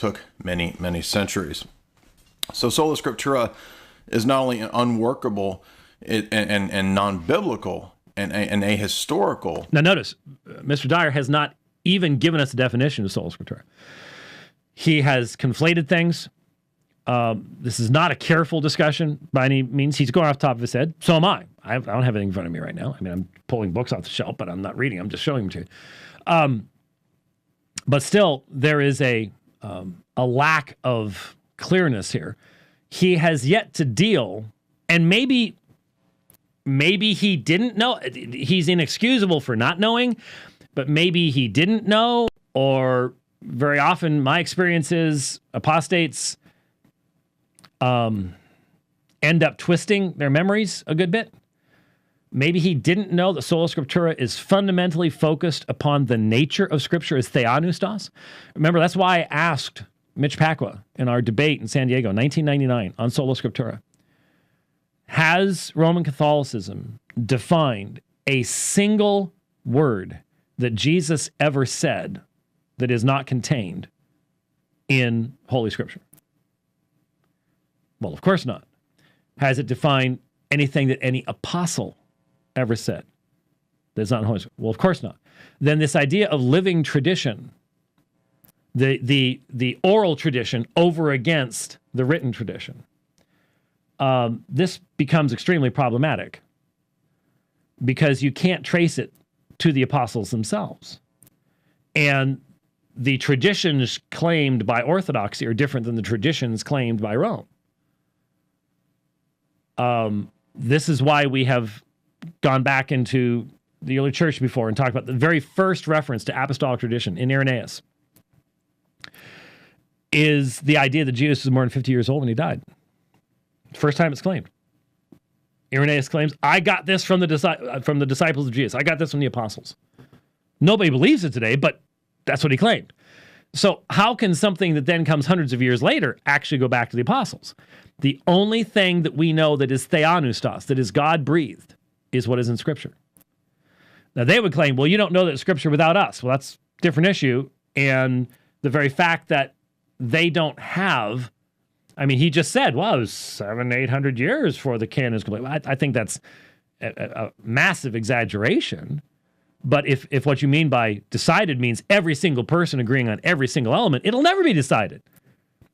took many, many centuries. So Sola Scriptura is not only unworkable and non-biblical and ahistorical. Now notice, Mr. Dyer has not even given us a definition of Sola Scriptura. He has conflated things. This is not a careful discussion by any means. He's going off the top of his head. So am I. I don't have anything in front of me right now. I mean, I'm pulling books off the shelf, but I'm not reading. I'm just showing them to you. But still, there is a lack of clearness here. He has yet to deal, and maybe he didn't know. He's inexcusable for not knowing, but maybe he didn't know, or very often my experience is apostates end up twisting their memories a good bit. Maybe he didn't know that Sola Scriptura is fundamentally focused upon the nature of Scripture as theopneustos. Remember, that's why I asked Mitch Pacwa in our debate in San Diego, 1999, on Sola Scriptura. Has Roman Catholicism defined a single word that Jesus ever said that is not contained in Holy Scripture? Well, of course not. Has it defined anything that any apostle ever said that's not in Holy Scripture? Well, of course not. Then this idea of living tradition, the oral tradition over against the written tradition, this becomes extremely problematic because you can't trace it to the apostles themselves. And the traditions claimed by Orthodoxy are different than the traditions claimed by Rome. This is why we have gone back into the early church before and talked about the very first reference to apostolic tradition in Irenaeus is the idea that Jesus was more than 50 years old when he died. First time it's claimed. Irenaeus claims, I got this from the disciples of Jesus. I got this from the apostles. Nobody believes it today, but that's what he claimed. So how can something that then comes hundreds of years later actually go back to the apostles? The only thing that we know that is theopneustos, that is God-breathed, is what is in Scripture. Now, they would claim, well, you don't know that Scripture without us. Well, that's a different issue. And the very fact that they don't have, I mean, he just said, well, it was 700-800 years for the canon is complete. I think that's a massive exaggeration. But if what you mean by decided means every single person agreeing on every single element, it'll never be decided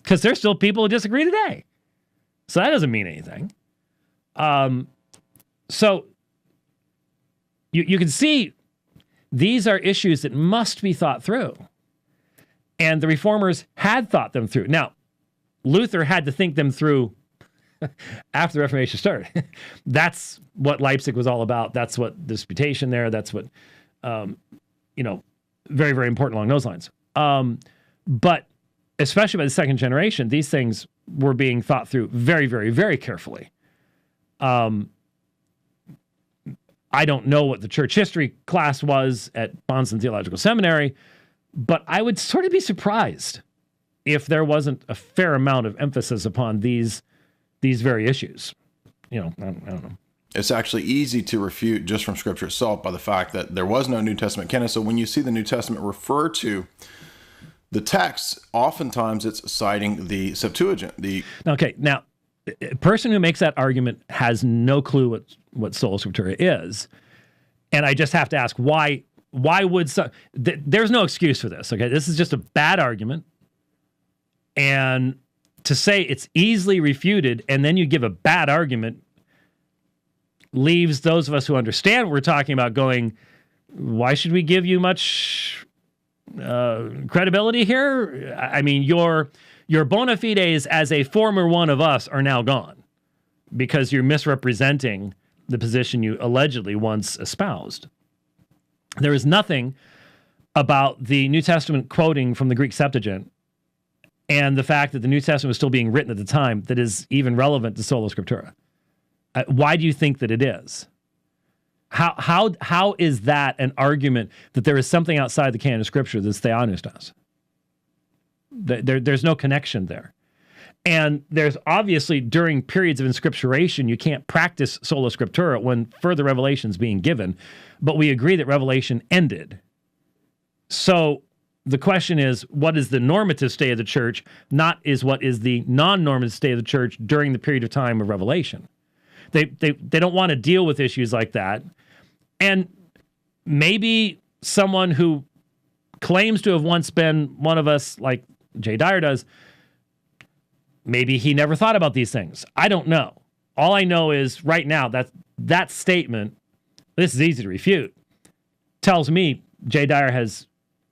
because there's still people who disagree today. So that doesn't mean anything. So you can see these are issues that must be thought through. And the Reformers had thought them through. Now, Luther had to think them through after the Reformation started. That's what Leipzig was all about. That's what disputation there. That's what, very, very important along those lines. But especially by the second generation, these things were being thought through very, very, very carefully. I don't know what the church history class was at Bonson Theological Seminary, but I would sort of be surprised if there wasn't a fair amount of emphasis upon these very issues. I don't know. It's actually easy to refute just from Scripture itself by the fact that there was no New Testament canon. So when you see the New Testament refer to the text, oftentimes it's citing the Septuagint. Okay, now, a person who makes that argument has no clue what Sola Scriptura is. And I just have to ask, why would there's no excuse for this, okay? This is just a bad argument. And to say it's easily refuted and then you give a bad argument leaves those of us who understand what we're talking about going, why should we give you much credibility here? I mean, your bona fides as a former one of us are now gone because you're misrepresenting the position you allegedly once espoused. There is nothing about the New Testament quoting from the Greek Septuagint and the fact that the New Testament was still being written at the time that is even relevant to Sola Scriptura. Why do you think that it is? How is that an argument that there is something outside the canon of Scripture that's theopneustos? There's no connection there. And there's obviously, during periods of inscripturation, you can't practice Sola Scriptura when further revelation is being given, but we agree that revelation ended. So the question is, what is the normative state of the church, not is what is the non-normative state of the church during the period of time of Revelation. They don't want to deal with issues like that. And maybe someone who claims to have once been one of us, like Jay Dyer does, maybe he never thought about these things. I don't know. All I know is right now that statement, this is easy to refute, tells me Jay Dyer has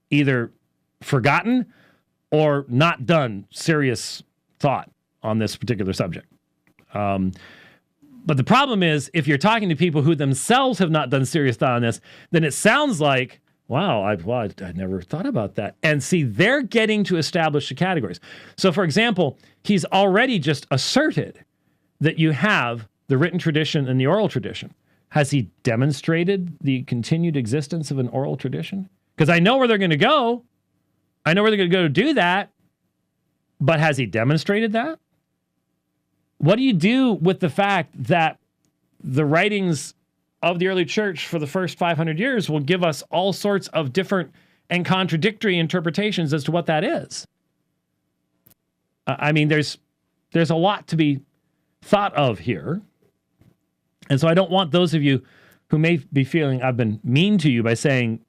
either forgotten or not done serious thought on this particular subject. But the problem is, if you're talking to people who themselves have not done serious thought on this, then it sounds like, wow, I never thought about that. And see, they're getting to establish the categories. So, for example, he's already just asserted that you have the written tradition and the oral tradition. Has he demonstrated the continued existence of an oral tradition? Because I know where they're going to go. I know where they're going to go to do that. But has he demonstrated that? What do you do with the fact that the writings of the early church for the first 500 years will give us all sorts of different and contradictory interpretations as to what that is? I mean, there's a lot to be thought of here. And so I don't want those of you who may be feeling I've been mean to you by saying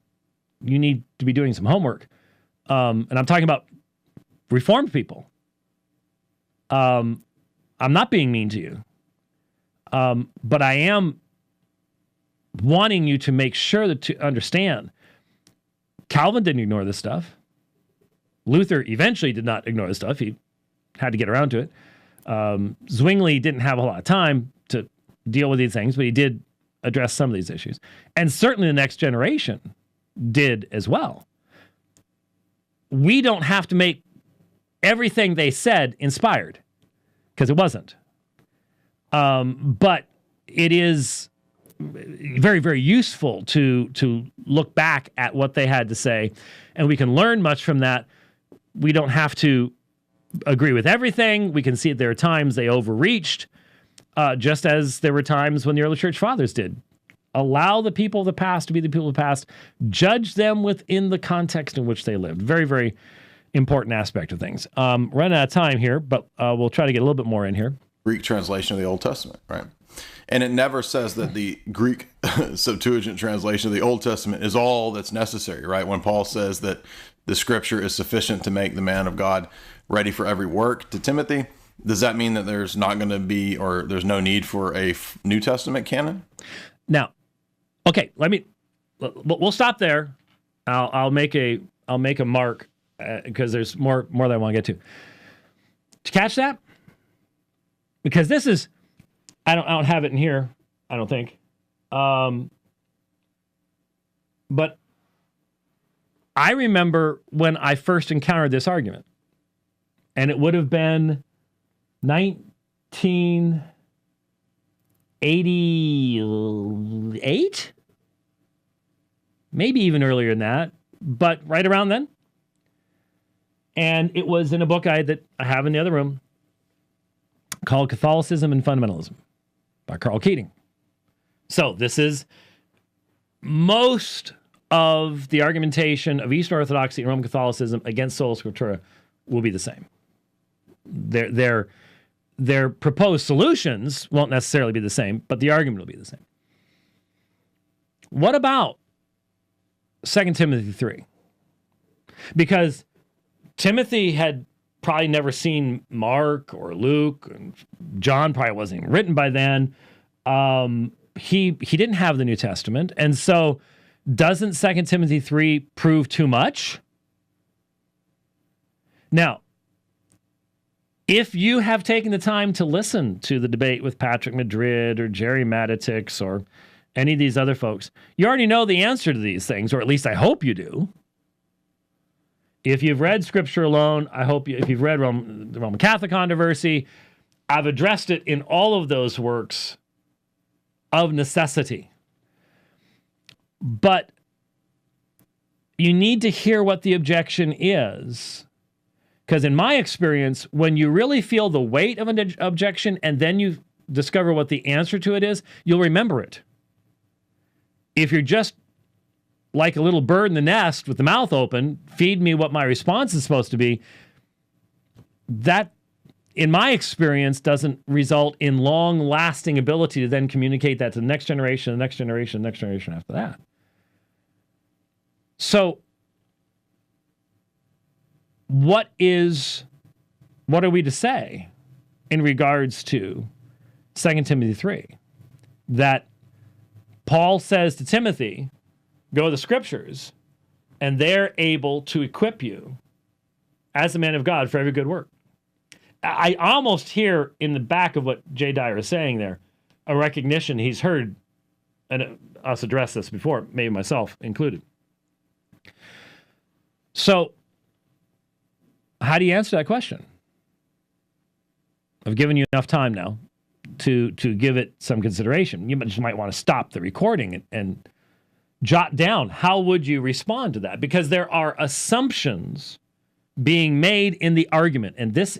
you need to be doing some homework. And I'm talking about Reformed people. I'm not being mean to you. But I am wanting you to make sure that to understand Calvin didn't ignore this stuff. Luther eventually did not ignore this stuff. He had to get around to it. Zwingli didn't have a lot of time to deal with these things, but he did address some of these issues. And certainly the next generation did as well. We don't have to make everything they said inspired, because it wasn't. But it is very, very useful to look back at what they had to say, and we can learn much from that. We don't have to agree with everything. We can see that there are times they overreached, just as there were times when the early church fathers did. Allow the people of the past to be the people of the past. Judge them within the context in which they lived. Very, very important aspect of things. Running out of time here, but we'll try to get a little bit more in here. Greek translation of the Old Testament, right? And it never says that the Greek Septuagint translation of the Old Testament is all that's necessary, right? When Paul says that the Scripture is sufficient to make the man of God ready for every work to Timothy, does that mean that there's not going to be, or there's no need for a New Testament canon? Now, okay, we'll stop there. I'll make a mark because there's more that I want to get to. Did you catch that? Because this is, I don't have it in here, I don't think. But I remember when I first encountered this argument, and it would have been 1988, maybe even earlier than that, but right around then. And it was in a book that I have in the other room called Catholicism and Fundamentalism by Carl Keating. So this is most of the argumentation of Eastern Orthodoxy and Roman Catholicism against Sola Scriptura will be the same. Their proposed solutions won't necessarily be the same, but the argument will be the same. What about 2 Timothy 3? Because Timothy had probably never seen Mark or Luke, and John probably wasn't even written by then. He didn't have the New Testament, and so doesn't 2 Timothy 3 prove too much? Now, if you have taken the time to listen to the debate with Patrick Madrid or Jerry Matitix or any of these other folks, you already know the answer to these things, or at least I hope you do. If you've read Scripture Alone, I hope if you've read the Roman Catholic Controversy, I've addressed it in all of those works of necessity. But you need to hear what the objection is. Because in my experience, when you really feel the weight of an objection and then you discover what the answer to it is, you'll remember it. If you're just like a little bird in the nest with the mouth open, feed me what my response is supposed to be, that, in my experience, doesn't result in long-lasting ability to then communicate that to the next generation, the next generation, the next generation after that. So, what are we to say in regards to 2 Timothy 3? That Paul says to Timothy, go to the Scriptures, and they're able to equip you as a man of God for every good work. I almost hear in the back of what Jay Dyer is saying there a recognition he's heard us address this before, maybe myself included. So, how do you answer that question? I've given you enough time now to give it some consideration. You just might want to stop the recording and jot down how would you respond to that, because there are assumptions being made in the argument, and this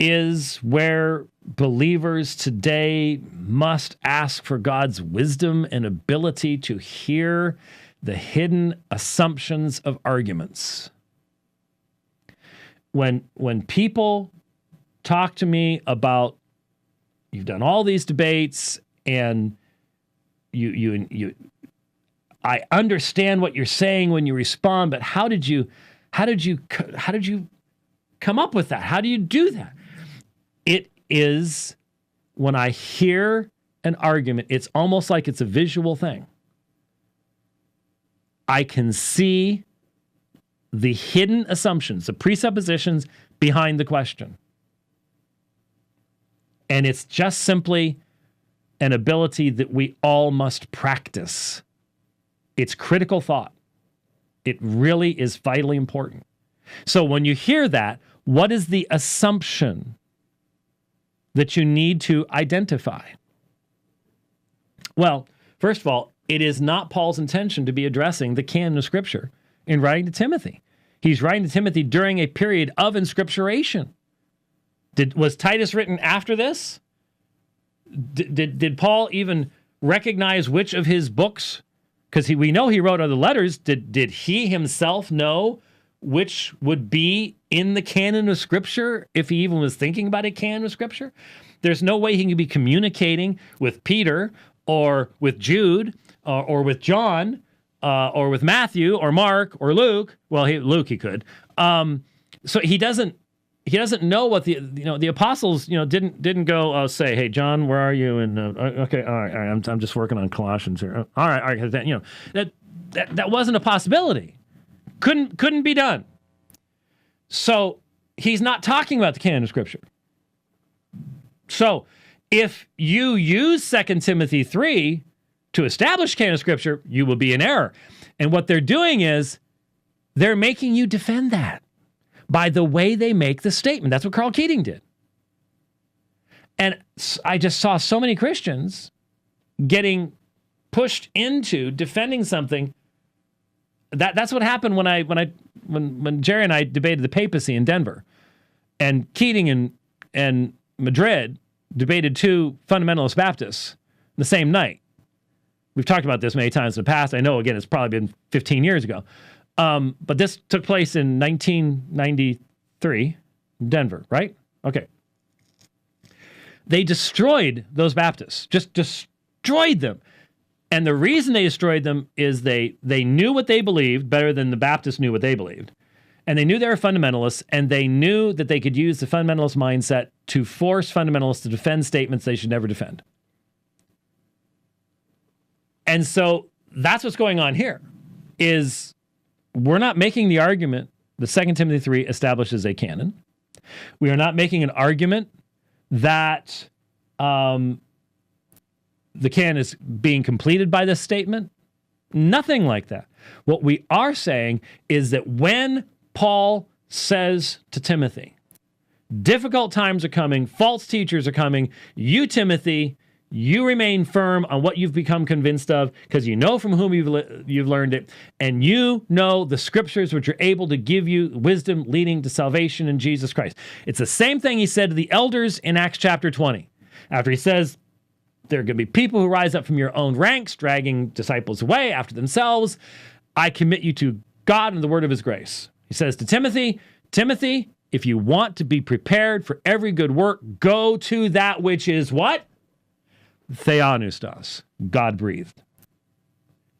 is where believers today must ask for God's wisdom and ability to hear the hidden assumptions of arguments. When people talk to me about, you've done all these debates and I understand what you're saying when you respond, but how did you come up with that? How do you do that? It is, when I hear an argument, it's almost like it's a visual thing. I can see the hidden assumptions, the presuppositions behind the question. And it's just simply an ability that we all must practice. It's critical thought. It really is vitally important. So when you hear that, what is the assumption that you need to identify? Well, first of all, it is not Paul's intention to be addressing the canon of Scripture in writing to Timothy. He's writing to Timothy during a period of inscripturation. Was Titus written after this? Did Paul even recognize which of his books? Because we know he wrote other letters. Did he himself know which would be in the canon of Scripture if he even was thinking about a canon of Scripture? There's no way he can be communicating with Peter or with Jude or with John or with Matthew or Mark or Luke. Well, Luke he could. So he doesn't know what the apostles didn't go say, hey John, where are you? And okay, all right, I'm just working on Colossians here. All right, that wasn't a possibility. Couldn't be done. So he's not talking about the canon of Scripture. So if you use 2 Timothy 3 to establish canon of Scripture, you will be in error. And what they're doing is they're making you defend that by the way they make the statement. That's what Carl Keating did. And I just saw so many Christians getting pushed into defending something. That's what happened when Jerry and I debated the papacy in Denver, and Keating and Madrid debated two fundamentalist Baptists the same night. We've talked about this many times in the past. I know, again, it's probably been 15 years ago. But this took place in 1993, Denver, right? Okay. They destroyed those Baptists, just destroyed them. And the reason they destroyed them is they knew what they believed better than the Baptists knew what they believed. And they knew they were fundamentalists, and they knew that they could use the fundamentalist mindset to force fundamentalists to defend statements they should never defend. And so that's what's going on here, is we're not making the argument that 2 Timothy 3 establishes a canon. We are not making an argument that the canon is being completed by this statement. Nothing like that. What we are saying is that when Paul says to Timothy, difficult times are coming, false teachers are coming, you, Timothy, you remain firm on what you've become convinced of, because you know from whom you've learned it, and you know the Scriptures which are able to give you wisdom leading to salvation in Jesus Christ. It's the same thing he said to the elders in Acts chapter 20. After he says, There are going to be people who rise up from your own ranks, dragging disciples away after themselves. I commit you to God and the word of his grace. He says to Timothy, Timothy, if you want to be prepared for every good work, go to that which is what? Theopneustos, God-breathed.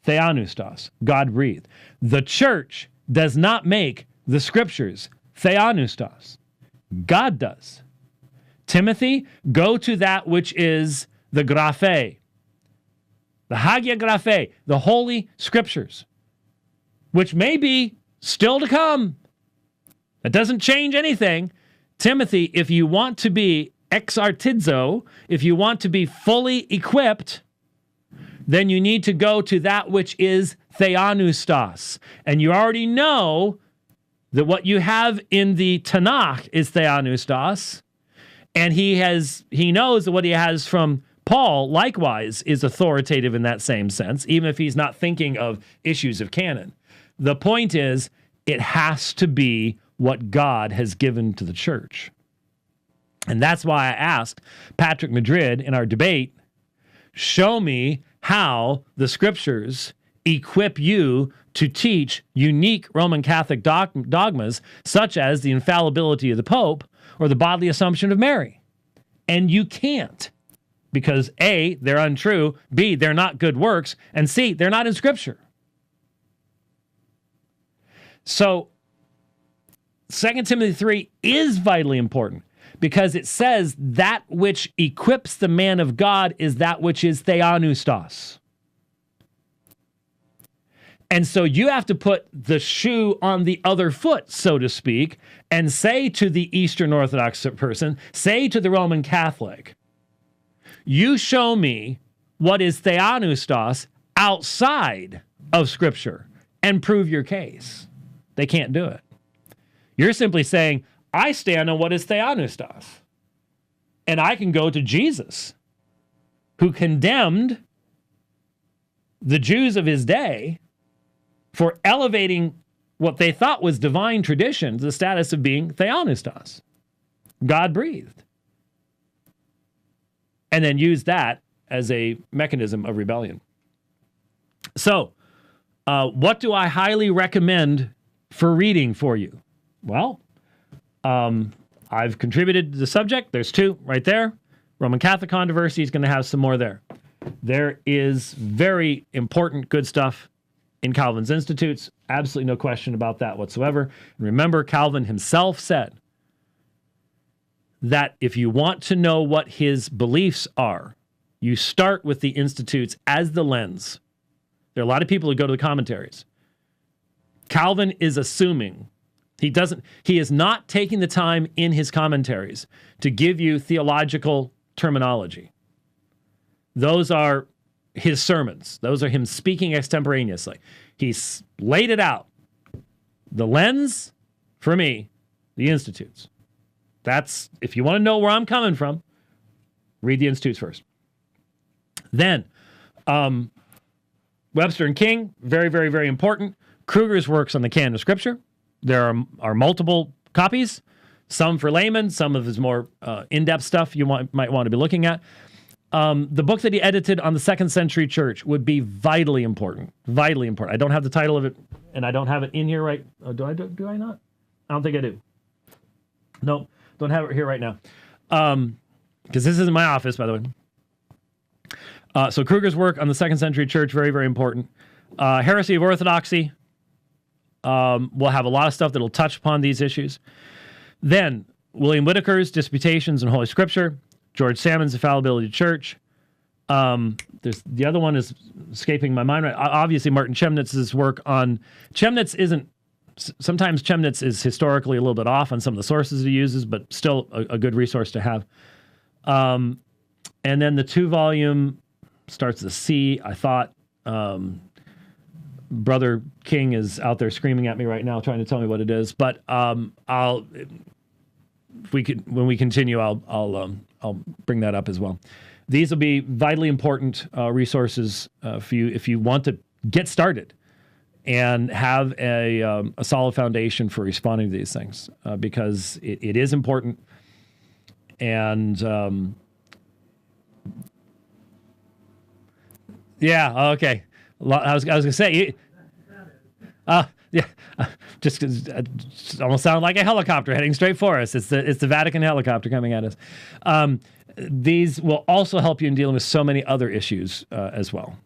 Theopneustos, God-breathed. The church does not make the scriptures theopneustos. God does. Timothy, go to that which is the graphe, the Hagia Graphe, the holy scriptures, which may be still to come. That doesn't change anything. Timothy, if you want to be exartizo, if you want to be fully equipped, then you need to go to that which is theopneustos. And you already know that what you have in the Tanakh is theopneustos, and he knows that what he has from Paul, likewise, is authoritative in that same sense, even if he's not thinking of issues of canon. The point is, it has to be what God has given to the church. And that's why I asked Patrick Madrid in our debate, show me how the scriptures equip you to teach unique Roman Catholic dogmas, such as the infallibility of the Pope or the bodily assumption of Mary. And you can't, because A, they're untrue, B, they're not good works, and C, they're not in Scripture. So 2 Timothy 3 is vitally important, because it says that which equips the man of God is that which is theopneustos. And so you have to put the shoe on the other foot, so to speak, and say to the Eastern Orthodox person, say to the Roman Catholic, you show me what is theopneustos outside of Scripture and prove your case. They can't do it. You're simply saying, I stand on what is theopneustos. And I can go to Jesus, who condemned the Jews of his day for elevating what they thought was divine tradition to the status of being theopneustos, God-breathed, and then use that as a mechanism of rebellion. So, what do I highly recommend for reading for you? Well, I've contributed to the subject. There's two right there. Roman Catholic controversy is going to have some more there. There is very important, good stuff in Calvin's Institutes. Absolutely no question about that whatsoever. And remember, Calvin himself said that if you want to know what his beliefs are, you start with the Institutes as the lens. There are a lot of people who go to the commentaries. Calvin is assuming he is not taking the time in his commentaries to give you theological terminology. Those are his sermons. Those are him speaking extemporaneously. He's laid it out. The lens, for me, the Institutes. That's, if you want to know where I'm coming from, read the Institutes first. Then, Webster and King, very, very, very important. Kruger's works on the canon of Scripture. There are multiple copies, some for laymen, some of his more in-depth stuff you might want to be looking at. The book that he edited on the 2nd century church would be vitally important. Vitally important. I don't have the title of it, and I don't have it in here right. Do I not? I don't think I do. Nope, don't have it here right now. Because this isn't my office, by the way. So Kruger's work on the 2nd century church, very, very important. Heresy of Orthodoxy. We'll have a lot of stuff that'll touch upon these issues. Then, William Whitaker's Disputations in Holy Scripture. George Salmon's Infallibility Church. There's the other one is escaping my mind right. Obviously, Martin Chemnitz's work on Chemnitz isn't. Sometimes Chemnitz is historically a little bit off on some of the sources he uses, but still a good resource to have. And then the 2-volume starts with a C. I thought Brother King is out there screaming at me right now, trying to tell me what it is. But when we continue, I'll bring that up as well. These will be vitally important resources for you if you want to get started and have a solid foundation for responding to these things, because it is important. And Yeah. Okay. I was going to say. Yeah. Just 'cause it almost sounded like a helicopter heading straight for us. It's the Vatican helicopter coming at us. These will also help you in dealing with so many other issues as well.